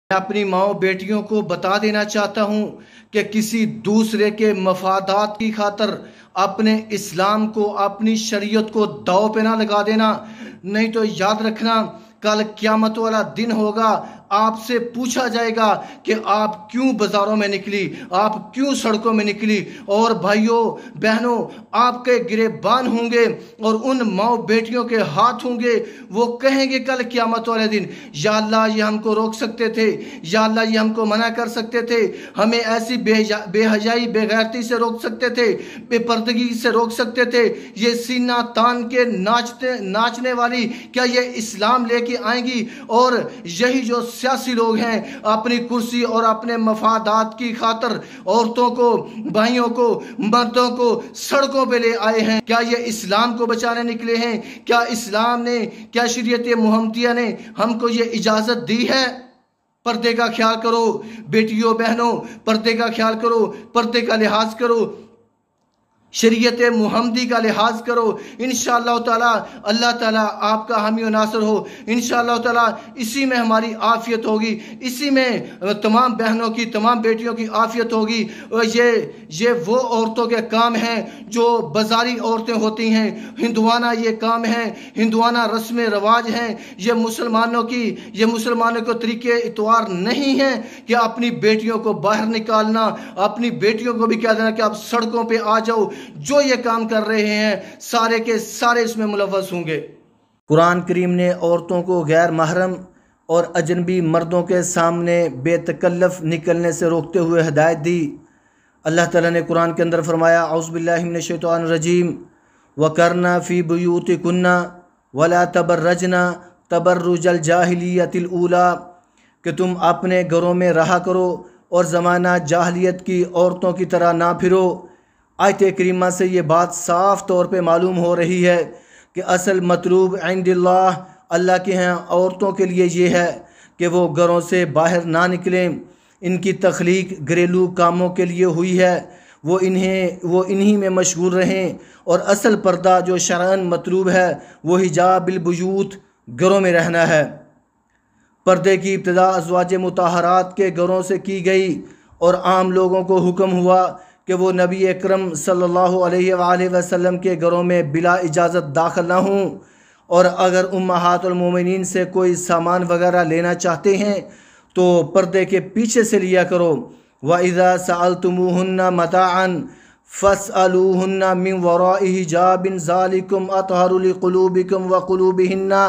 मैं अपनी माओ बेटियों को बता देना चाहता हूँ कि किसी दूसरे के मफादात की खातर अपने इस्लाम को, अपनी शरीयत को दाव पे ना लगा देना। नहीं तो याद रखना, कल क़यामत वाला दिन होगा, आपसे पूछा जाएगा कि आप क्यों बाजारों में निकली, आप क्यों सड़कों में निकली। और भाइयों बहनों, आपके गिरेबान होंगे और उन माओ बेटियों के हाथ होंगे। वो कहेंगे कल क़यामत वाले दिन, या अल्लाह ये हमको रोक सकते थे, या अल्लाह ये हमको मना कर सकते थे, हमें ऐसी बेहयाई बेगैरती से रोक सकते थे, बेपर्दगी से रोक सकते थे। ये सीना तान के नाचने वाली क्या ये इस्लाम लेके आएंगी? और यही जो सियासी लोग हैं, अपनी कुर्सी और अपने मफादात की खातर औरतों को, भाइयों को, मर्दों को सड़कों पे ले आए हैं। क्या ये इस्लाम को बचाने निकले हैं? क्या इस्लाम ने, क्या शरीयत मुहम्मदिया ने हमको ये इजाजत दी है? पर्दे का ख्याल करो बेटियों बहनों, पर्दे का ख्याल करो, पर्दे का लिहाज करो, शरीयत मुहम्मदी का लिहाज करो। इंशाअल्लाह ताला अल्लाह ताला आपका हामी और नासर हो। इंशाअल्लाह ताला इसी में हमारी आफियत होगी, इसी में तमाम बहनों की, तमाम बेटियों की आफियत होगी। और ये वो औरतों के काम हैं जो बाजारी औरतें होती हैं। हिंदुआना ये काम है, हिंदुआना रस्म रवाज हैं। ये मुसलमानों को तरीके इतवार नहीं है कि अपनी बेटियों को बाहर निकालना, अपनी बेटियों को भी कह देना कि आप सड़कों पे आ जाओ। जो ये काम कर रहे हैं सारे के सारे इसमें मुलव्वस होंगे। कुरान करीम ने औरतों को गैर महरम और अजनबी मर्दों के सामने बेतकल्लफ निकलने से रोकते हुए हिदायत दी। अल्लाह ताला ने कुरान के अंदर फरमाया, औज़ु बिल्लाहि मिनश शैतानिर रजीम, वकरना फ़ी बुयूतिकुन्ना वला तबर्रजना तबर्रुजल जाहिलियतिल ऊला, कि तुम अपने घरों में रहा करो और ज़माना जाहलियत की औरतों की तरह ना फिरो। आयत करीमा से ये बात साफ़ तौर पे मालूम हो रही है कि असल मतलूब इंदिल्लाह, अल्लाह के यहाँ औरतों के लिए ये है कि वो घरों से बाहर ना निकलें। इनकी तख्लीक घरेलू कामों के लिए हुई है, वो इन्हीं में मशगूल रहें। और असल पर्दा जो शरअन मतलूब है वो हिजाब बिल बुयूत, घरों में रहना है। पर्दे की इब्तिदा अज़वाज मुताहरात के घरों से की गई और आम लोगों को हुक्म हुआ कि वो नबी अकरम सल्लल्लाहु अलैहि वसल्लम के घरों में बिला इजाज़त दाखिल ना हों। और अगर उम्महातुल मोमिनीन से कोई सामान वगैरह लेना चाहते हैं तो पर्दे के पीछे से लिया करो। व इज़ा सअलतुमूहुन्ना मताअन फस्अलूहुन्ना मिन वराइ हिजाबिन ज़ालिकुम अतहरु लिक़ुलूबिकुम व क़ुलूबिहिन्ना।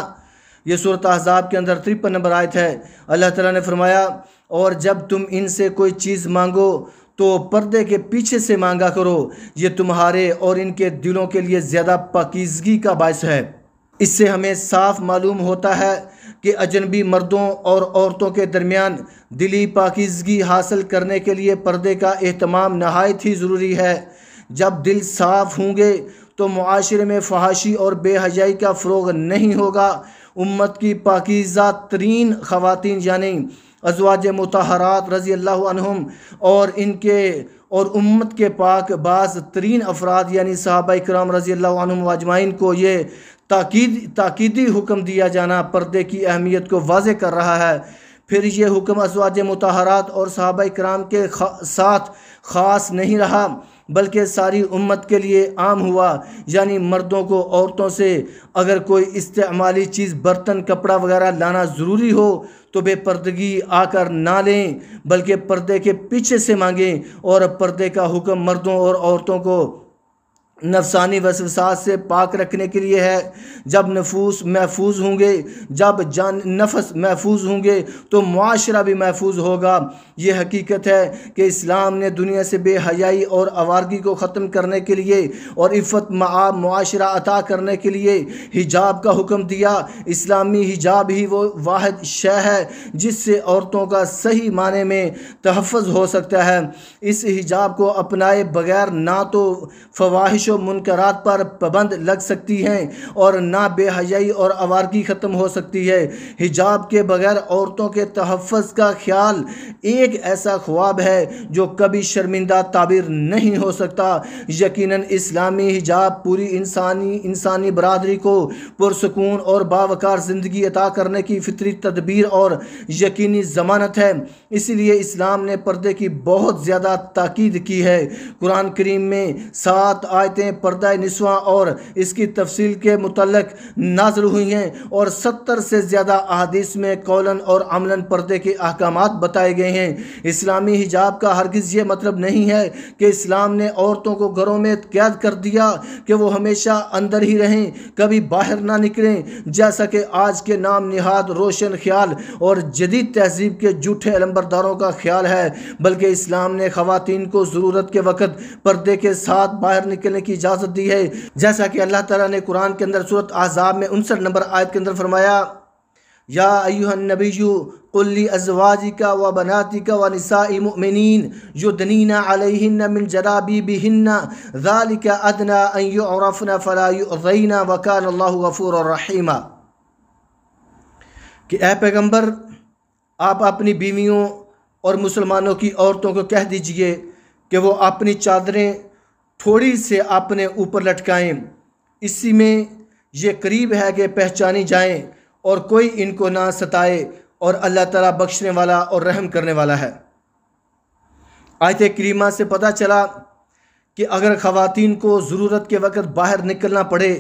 ये सूरत अहज़ाब के अंदर 53 नंबर आयत है। अल्लाह ताला ने फरमाया, और जब तुम इनसे कोई चीज़ मांगो तो पर्दे के पीछे से मांगा करो, ये तुम्हारे और इनके दिलों के लिए ज़्यादा पाकीज़गी का बायस है। इससे हमें साफ मालूम होता है कि अजनबी मर्दों और औरतों के दरमियान दिली पाकीज़गी हासिल करने के लिए पर्दे का एहतमाम नहायत ही ज़रूरी है। जब दिल साफ़ होंगे तो मुआशरे में फहाशी और बेहयाई का फ़रोग़ नहीं होगा। उम्मत की पाकीज़ा तरीन ख़वातीन यानी अज़वाज मुताहरात रज़ी अल्लाह अन्हुम और उम्मत के पाक बाज़ तरीन अफराद यानी सहाबा इकराम रज़ी अल्लाह अन्हुम अजमाइन को ये ताकीदी हुक्म दिया जाना पर्दे की अहमियत को वाज़े कर रहा है। फिर ये हुक्म अज़वाज मुताहरात और सहाबा इकराम के साथ ख़ास नहीं रहा बल्कि सारी उम्मत के लिए आम हुआ। यानी मर्दों को औरतों से अगर कोई इस्तेमाली चीज़, बर्तन, कपड़ा वगैरह लाना ज़रूरी हो तो बेपर्दगी आकर ना लें बल्कि पर्दे के पीछे से मांगें। और पर्दे का हुक्म मर्दों और औरतों को नफसानी वसवसात से पाक रखने के लिए है। जब नफूस महफूज होंगे, जब नफस महफूज होंगे तो मुआशरा भी महफूज होगा। ये हकीकत है कि इस्लाम ने दुनिया से बेहयाई और आवारगी को ख़त्म करने के लिए और इफ़्फ़त मआब मुआशरा अता करने के लिए हिजाब का हुक्म दिया। इस्लामी हिजाब ही वो वाहिद शय है जिससे औरतों का सही माने में तहफ़्फ़ुज़ हो सकता है। इस हिजाब को अपनाए बगैर ना तो फ़वाहिश व मुनकरात पर पाबंद लग सकती हैं और ना बेहयाई और आवारगी ख़त्म हो सकती है। हिजाब के बगैर औरतों के तहफ़्फ़ुज़ का ख्याल एक ऐसा ख्वाब है जो कभी शर्मिंदा ताबीर नहीं हो सकता। यकीनन इस्लामी हिजाब पूरी इंसानी बरादरी को पुरसकून और बावकार ज़िंदगी अता करने की फितरी तदबीर और यकीनी ज़मानत है। इसलिए इस्लाम ने पर्दे की बहुत ज़्यादा ताकीद की है। कुरान करीम में 7 आयतें पर्दा निस्वा और इसकी तफसील के मुतल्लक नाज़िल हुई हैं और 70 से ज़्यादा अहादीस में कौलन और अमलन पर्दे के अहकामात बताए गए हैं। इस्लामी हिजाब का हरगिज़ ये मतलब नहीं है कि इस्लाम ने औरतों को घरों में कैद कर दिया कि वो हमेशा अंदर ही रहें, कभी बाहर ना निकलें, जैसा कि आज के नाम निहाद रोशन ख्याल और जदीद तहजीब के झूठे अलंबरदारों का ख्याल है। बल्कि इस्लाम ने ख़वातीन को ज़रूरत के वक़्त पर्दे के साथ बाहर निकलने की इजाज़त दी है, जैसा कि अल्लाह ताला ने कुरान के अंदर सूरत अहज़ाब में 59 नंबर आयत के अंदर फरमाया, या अय्युहन नबिय्यु कुल ली अज़वाजिका व बनातिका व निसाइल मुमिनीन युदनीना अलैहिन्ना मिन जलाबिबिहिन्ना ज़ालिका अदना अन युअरफ़ना फ़ला युअज़ैना व कान अल्लाहु गफ़ूरर रहीमा। कि ए पैगम्बर, आप अपनी बीवियों और मुसलमानों की औरतों को कह दीजिए कि वो अपनी चादरें थोड़ी से अपने ऊपर लटकाएं, इसी में ये करीब है कि पहचानी जाएं और कोई इनको ना सताए और अल्लाह ताला बख्शने वाला और रहम करने वाला है। आयत करीमा से पता चला कि अगर ख़वातीन को ज़रूरत के वक़्त बाहर निकलना पड़े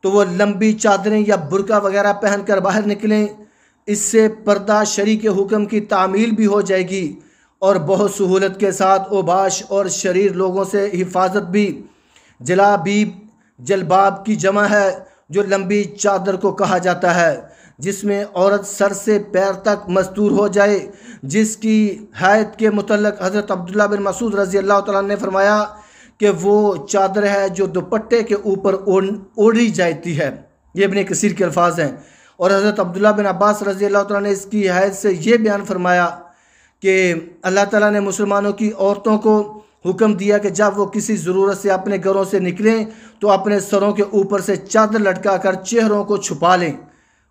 तो वो लंबी चादरें या बुर्का वगैरह पहन कर बाहर निकलें। इससे पर्दा शरी के हुक्म की तामील भी हो जाएगी और बहुत सहूलत के साथ ओबाश और शरीर लोगों से हिफाजत भी। जलाबीब जलबाब की जमा है जो लंबी चादर को कहा जाता है, जिसमें औरत सर से पैर तक मस्तूर हो जाए, जिसकी हैत के मुतल्लक हज़रत अब्दुल्लाह बिन मसूद रज़ी अल्लाह तआला ने फरमाया कि वो चादर है जो दुपट्टे के ऊपर ओढ़ी जाती है। ये इब्न कसीर के अल्फाज हैं। और हज़रत अब्दुल्लाह बिन अब्बास रज़ी अल्लाह तआला ने इसकी हैत से ये बयान फरमाया कि अल्लाह ताला ने मुसलमानों की औरतों को हुक्म दिया कि जब वो किसी ज़रूरत से अपने घरों से निकलें तो अपने सरों के ऊपर से चादर लटका कर चेहरों को छुपा लें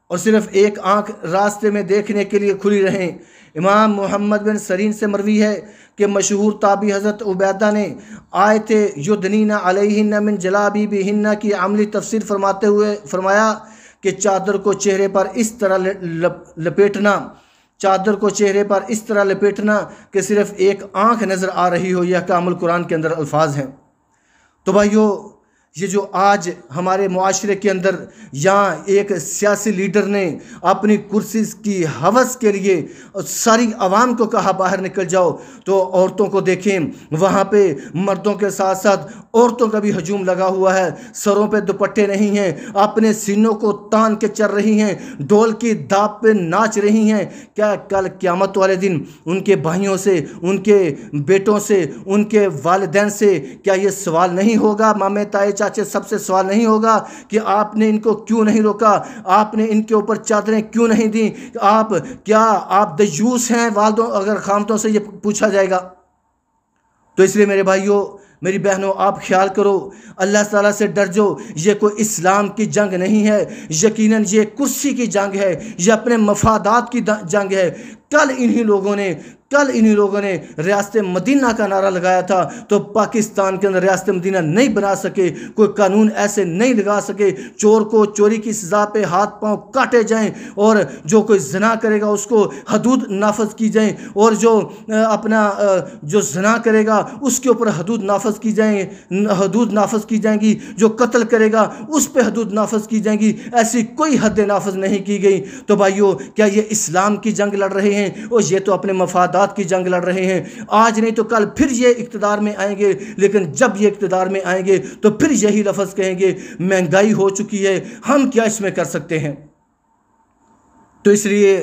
और सिर्फ़ एक आँख रास्ते में देखने के लिए खुली रहें। इमाम मोहम्मद बिन सरीन से मरवी है कि मशहूर ताबी हज़रत उबैदा ने आयत युदनीना अलैहिन्ना मिन जलाबिबिहिन्ना की अमली तफसीर फरमाते हुए फरमाया कि चादर को चेहरे पर इस तरह लपेटना, चादर को चेहरे पर इस तरह लपेटना कि सिर्फ़ एक आँख नज़र आ रही हो, यह कामुल कुरान के अंदर अल्फाज हैं। तो भाइयों, ये जो आज हमारे मुआशरे के अंदर यहाँ एक सियासी लीडर ने अपनी कुर्सी की हवस के लिए सारी आवाम को कहा बाहर निकल जाओ, तो औरतों को देखें वहाँ पे मर्दों के साथ साथ औरतों का भी हजूम लगा हुआ है। सरों पे दुपट्टे नहीं हैं, अपने सीनों को तान के चल रही हैं, ढोल की दाप पे नाच रही हैं। क्या कल क़यामत वाले दिन उनके भाइयों से, उनके बेटों से, उनके वालिदैन से क्या ये सवाल नहीं होगा, मामे ताए चाचे सबसे सवाल नहीं होगा कि आपने इनको क्यों नहीं रोका, आपने इनके ऊपर चादरें क्यों नहीं दी, आप दयूस हैं वालदों, अगर खामतों से ये पूछा जाएगा। तो इसलिए मेरे भाइयों, मेरी बहनों, आप ख्याल करो, अल्लाह ताला से डर जाओ। ये कोई इस्लाम की जंग नहीं है, यकीनन ये कुर्सी की जंग है, ये अपने मफादात की जंग है। कल इन्हीं लोगों ने रियासत मदीना का नारा लगाया था, तो पाकिस्तान के अंदर रियासत मदीना नहीं बना सके, कोई कानून ऐसे नहीं लगा सके। चोर को चोरी की सज़ा पे हाथ पांव काटे जाएं और जो कोई ज़ना करेगा उसको हदूद नाफज की जाएं, और जो जो ज़ना करेगा उसके ऊपर हदूद नाफज की जाएंगी, जो कत्ल करेगा उस पर हदूद नाफज की जाएंगी। ऐसी कोई हद नाफज नहीं की गई। तो भाइयों, क्या ये इस्लाम की जंग लड़ रहे हैं? और ये तो अपने मफादात की जंग लड़ रहे हैं। आज नहीं तो कल फिर ये इक़्तिदार में आएंगे, लेकिन जब ये इक़्तिदार में आएंगे तो फिर यही लफ्ज़ कहेंगे, महंगाई हो चुकी है, हम क्या इसमें कर सकते हैं। तो इसलिए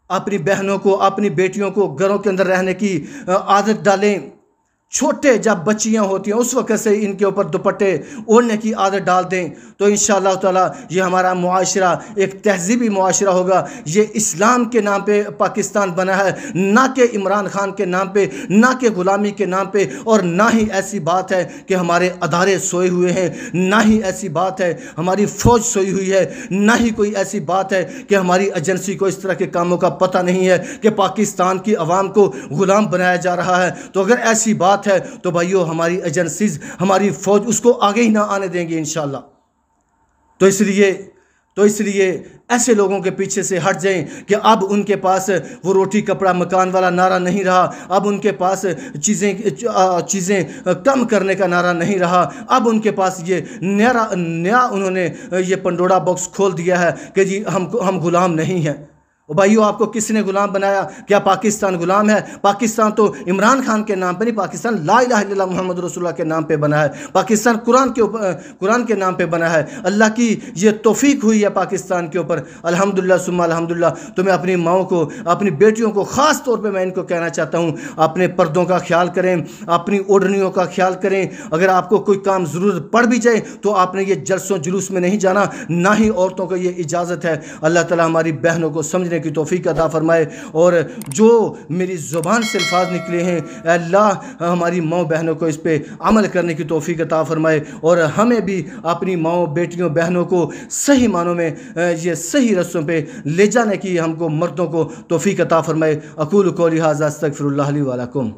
अपनी बहनों को, अपनी बेटियों को घरों के अंदर रहने की आदत डालें। छोटे जब बच्चियां होती हैं उस वक़्त से इनके ऊपर दुपट्टे ओढ़ने की आदत डाल दें तो इंशाअल्लाह ताला ये हमारा मुआशरा एक तहजीबी मुआशरा होगा। ये इस्लाम के नाम पे पाकिस्तान बना है, ना कि इमरान खान के नाम पे, ना कि ग़ुलामी के नाम पे, और ना ही ऐसी बात है कि हमारे अदारे सोए हुए हैं, ना ही ऐसी बात है हमारी फ़ौज सोई हुई है, ना ही कोई ऐसी बात है कि हमारी एजेंसी को इस तरह के कामों का पता नहीं है कि पाकिस्तान की अवाम को ग़ुलाम बनाया जा रहा है। तो अगर ऐसी बात है तो भाइयों हमारी एजेंसीज, हमारी फ़ौज उसको आगे ही ना आने देंगे इंशाअल्लाह। तो इसलिए ऐसे लोगों के पीछे से हट जाएं कि अब उनके पास वो रोटी कपड़ा मकान वाला नारा नहीं रहा, अब उनके पास चीज़ें कम करने का नारा नहीं रहा, अब उनके पास ये नया उन्होंने ये पंडोरा बॉक्स खोल दिया है कि जी हम गुलाम नहीं हैं। भाइयों आपको किसने गुलाम बनाया? क्या पाकिस्तान गुलाम है? पाकिस्तान तो इमरान खान के नाम पे नहीं, पाकिस्तान ला इलाहा इल्लल्लाह मुहम्मद रसूलुल्लाह के नाम पे बना है। पाकिस्तान कुरान के नाम पे बना है। अल्लाह की ये तौफीक हुई है पाकिस्तान के ऊपर, अल्हम्दुलिल्लाह सुम्मा अल्हम्दुलिल्लाह। तो मैं अपनी माओं को, अपनी बेटियों को ख़ास तौर पर मैं इनको कहना चाहता हूँ, अपने पर्दों का ख्याल करें, अपनी ओढ़नियों का ख्याल करें। अगर आपको कोई काम ज़रूरत पड़ भी जाए तो आपने ये जलसों जुलूस में नहीं जाना, ना ही औरतों को ये इजाज़त है। अल्लाह ताला हमारी बहनों को समझने की तौफीक अता फरमाए, और जो मेरी ज़ुबान से अल्फाज निकले हैं अल्लाह हमारी माँ बहनों को इस पे अमल करने की तौफीक अता फरमाए, और हमें भी अपनी माँ बेटियों बहनों को सही मानों में ये सही रस्तों पे ले जाने की हमको मर्दों को तौफीक अता फरमाए। अक़ूलु क़ौली हाज़ा अस्तग़फ़िरुल्लाह ली व लकुम।